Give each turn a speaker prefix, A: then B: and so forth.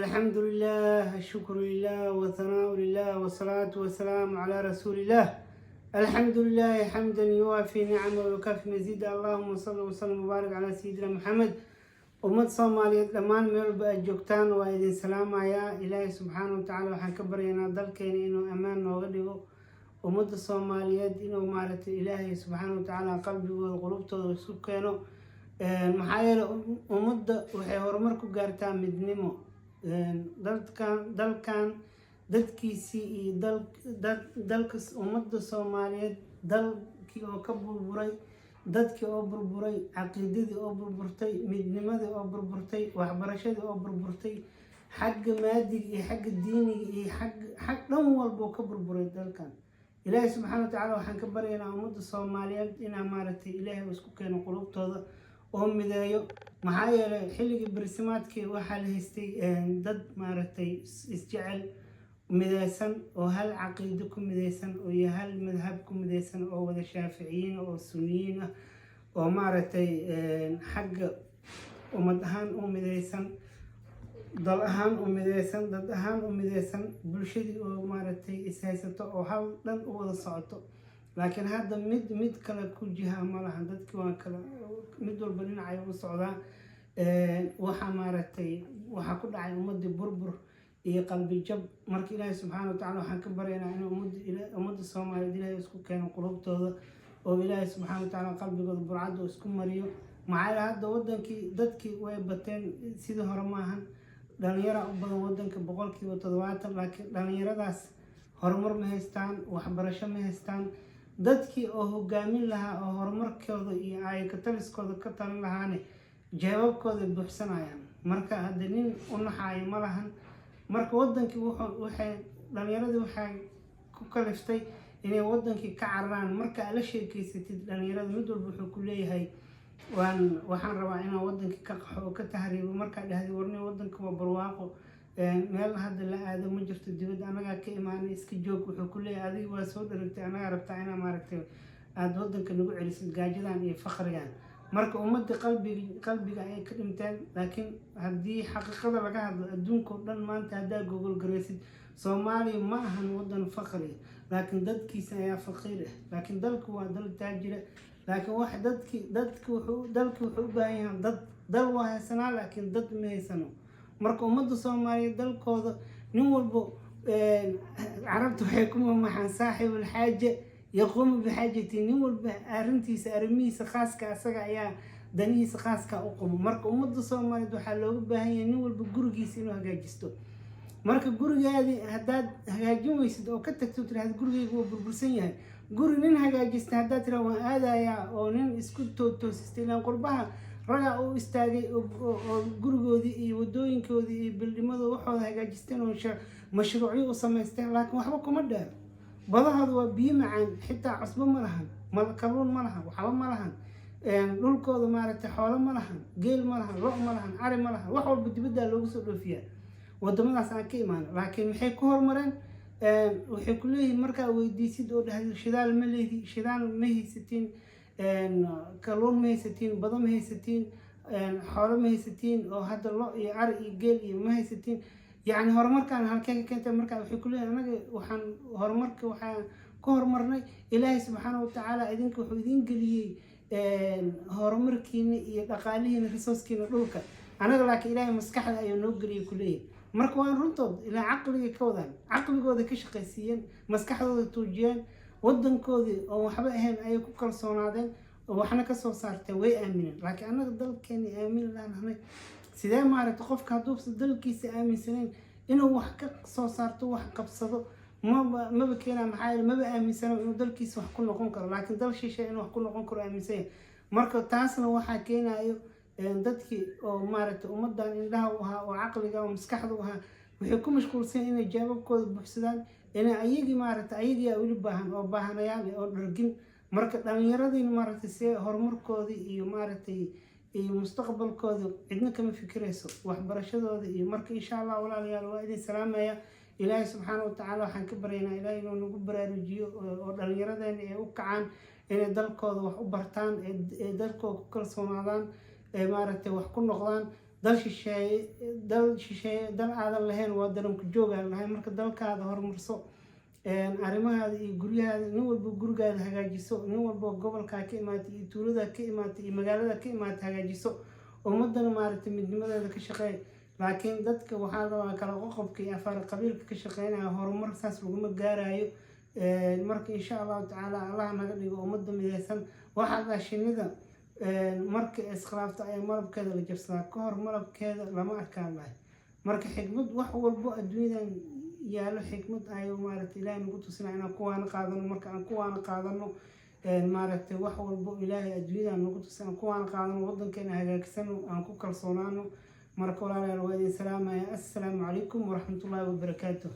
A: الحمد لله، الشكر لله والثناء لله والصلاة والسلام على رسول الله. الحمد لله حمدا يوافي نعمه ويكافي مزيدا. اللهم صل وسلم وبارك على سيدنا محمد. ummad Soomaaliyeed dhammaan meelba aad joogtaan waa idin salaamayaa. Ilaahay subxaanahu wa tacaala waxaan ka baryaynaa dalkeena inuu ammaan nooga dhigo. ummadda Soomaaliyeed inuu maaragtay Ilaahay subxaanahu wa tacaala qalbigooda qulubtooda isku keeno. maxaa yeelay ummadda waxay horumar ku gaartaa midnimo. dalkan dadkiisii iyo dalka ummadda Soomaaliyeed dalkii oo ka burburay, dadkii oo burburay, caqiidadii oo burburtay, midnimadii oo burburtay, waxbarashadii oo burburtay, xagga maadiga iyo xagga diiniga iyo xag dhan walba oo ka burburay dalkan. ilaahay subxaanahu wa tacaala waxaan ka baryaynaa ummadda Soomaaliyeed inaa maaragtay ilaahay isku keeno qulubtooda oo mideeyo. maxaa yeelay xilligii barsimaadkii waxaa la haystay dad maaragtay isjecel, midaysan, oo hal caqiido ku midaysan, oo iyo hal madhab ku midaysan, oo wada shaaficiyiin oo sunniyiin ah, oo maaragtay xagga ummad ahaan u midaysan, dal ahaan u midaysan, dad ahaan u midaysan, bulshadii oo maaragtay ishaysato oo hal dhan u wada socoto. laakiin hadda mid kale ku jiha ma lahan. dadkii waa kala mid walba dhinacay u socdaa. waxaa maaragtay waxaa ku dhacay ummadii burbur iyo qalbi jab. marka ilaahay subxaanahu wa tacaala waxaan ka baryaynaa inuu ummadda Soomaaliyeed ilaahay isku keeno qulubtooda, oo ilaahay subxaanahu wa tacaala qalbigooda burcadda isku mariyo. maxaa yeelay hadda wadankii dadkii way bateen, sidii hore maahan. dhalinyara u badan wadanka 70%, laakiin dhalinyaradaas horumar ma haystaan, waxbarasho ma haystaan. dadkii oo hogaamin lahaa oo horumarkooda iyo ayakataliskooda ka talin lahaane jawaabkooda buuxsanayaan. marka hadda nin u naxaayo ma lahan. marka wadankii waxay dhalinyaradii waxay ku kaliftay inay wadankii ka cararaan. marka aad la sheekeysatid dhalinyarada, mid walba wuxuu ku leeyahay waxaan rabaa inaan wadankii ka qaxo oo ka tahriibo. markaa dhahday warni wadanka waa barwaaqo, meel hadda la aado ma jirto, dibadda anagaa ka imaanay, iska joog. wuxuu ku leeyahay adiga waa soo dharagtay, anagaa rabtaa inaa maaragtay aada wadanka nagu celisid gaajadan iyo faqrigan. marka ummadda qalbiga ayay ka dhinteen. laakiin haddii xaqiiqada laga hadlo, adduunka oo dhan maanta haddaa gogol garaysid, Soomaaliya ma ahan wadan faqri, laakiin dadkiisa ayaa faqiir ah. laakiin dalku waa dal taajira. laakiin wax dalki wuxuu u baahan yahay dal waa haysanaa, laakiin dad ma haysano. marka ummadda Soomaaliyeed dalkooda nin walba carabta waxay ku mamaxaan saaxibul xaaja yaquumu bixaajati. nin walba arrimihiisa khaaska asaga ayaa danihiisa khaaska u qumo. marka ummadda Soomaaliyeed waxaa looga baahan yahay nin walba gurigiisa inuu hagaajisto. marka gurigaadii haddaad hagaajin weysid oo ka tagto tiraahdo gurigayga waa burbursan yahay, guri nin hagaajista haddaad tiraahdo waan aadayaa, oo nin isku toosistay. ilaan qurbaha ragaa u istaagay oo gurigoodii iyo wadooyinkoodii iyo bildhimadooda waxooda hagaajisteen oo mashruucyo u samaysteen, laakiin waxba kuma dheer. badahooda waa biyo macaan, xitaa cusbo ma lahan, kalluun ma lahan, waxba ma lahan. dhulkooda maaragtay xoolo ma lahan, geel ma lahan, lo' ma lahan, ari ma lahan. wax walba dibaddaa loogu soo dhoofiyaa wadamadaas aan ka imaano. laakiin maxay ku horumareen? waxay ku leeyihiin markaa weydiisid oo dhahday shidaal ma leedi, shidaal ma haysatiin, kalluun ma haysatiin, bado ma haysatiin, xoolo ma haysatiin, oo hadda lo iyo ari iyo geel iyo ma haysatiin. yacni horumarkaan halkee ka keentay? markaa waxay ku leeyihin anaga waxaan ku horumarnay. ilaahay subxaanahu wa tacaala idinka wuxuu idin geliyey horumarkiina iyo dhaqaalihiina, resourcekiina dhulka. anaga laakiin ilaahay maskaxda ayuu noo geliyey ku leeyahay. marka waan runtood ilaa caqligay ka wadaan, caqligooda ka shaqaysiiyeen, maskaxdooda tuujiyeen, wadankoodii oo waxba ahayn ayay ku kalsoonaadeen, oo waxna ka soo saarteen, way aamineen. laakiin anaga dalkeeni aamin laanahay. sidee maaragtay qofka hadduusa dalkiisa aaminsanayn inuu wax ka soo saarto, wax qabsado, maba keenaa. maxaa yeele maba aaminsano inuu dalkiisa wax ku noqon karo, laakiin dal shishe inuu wax ku noqon karo aaminsan yahay. marka taasna waxaa keenayo dadkii oo maaragtay ummadan indhaha u ahaa, oo caqliga oo maskaxda u ahaa, waxay ku mashquulsan inay jawaabkooda buuxsadaan, inay ayagii maaragtay ayagiyaa weli baahan oo baahanayaal oo dhargin. marka dhallinyaradiina maaragtay see horumarkoodii iyo maaragtay iyo mustaqbalkooda cidna kama fikirayso, waxbarashadooda iyo. marka insha Allah walaalayaal waa idin salaamaya. ilaahay subxaanahu wa tacaala waxaan ka baryaynaa ilaahay inuu nagu baraarujiyo oo dhallinyaradeena ay u kacaan inay dalkooda wax u bartaan, ee dalkooda ku kalsoonaadaan, maaragtay wax ku noqdaan. dal shisheeye dal aadan lahayn waa daranku joogaan lahayn marka dalkaada horumarso arrimahaada iyo guryahaada nin walba gurigaada hagaajiso nin walba gobolkaa ka imaatay iyo tuulada ka imaatay iyo magaalada ka imaatay hagaajiso ummadana maaragtay midnimadeeda ka shaqeey laakiin dadka waxaa rabaa kala qoqobka iyo afaar qabiilka ka shaqeynaya horumar saas laguma gaarayo marka insha allahu tacaala allah naga dhigo ummadda midaysan waxaa shinida marka iskhilaafta ayaa malabkeeda la jabsadaa ka hor malabkeeda lama arkaan lahay marka xikmad wax walbo adduunyadan yaalo xikmad ayuu maaragtay ilaahay nagu tusinaa inaan kuwaana qaadano marka aan kuwaana qaadano maaragtay wax walbo ilaahay adduunyadan nagu tusin aan kuwaana qaadano waddankeena hagaagsano aan ku kalsoonaano marka walaalayaal waa idin salaamaya assalaamu calaykum waraxmatullaahi wabarakaatuh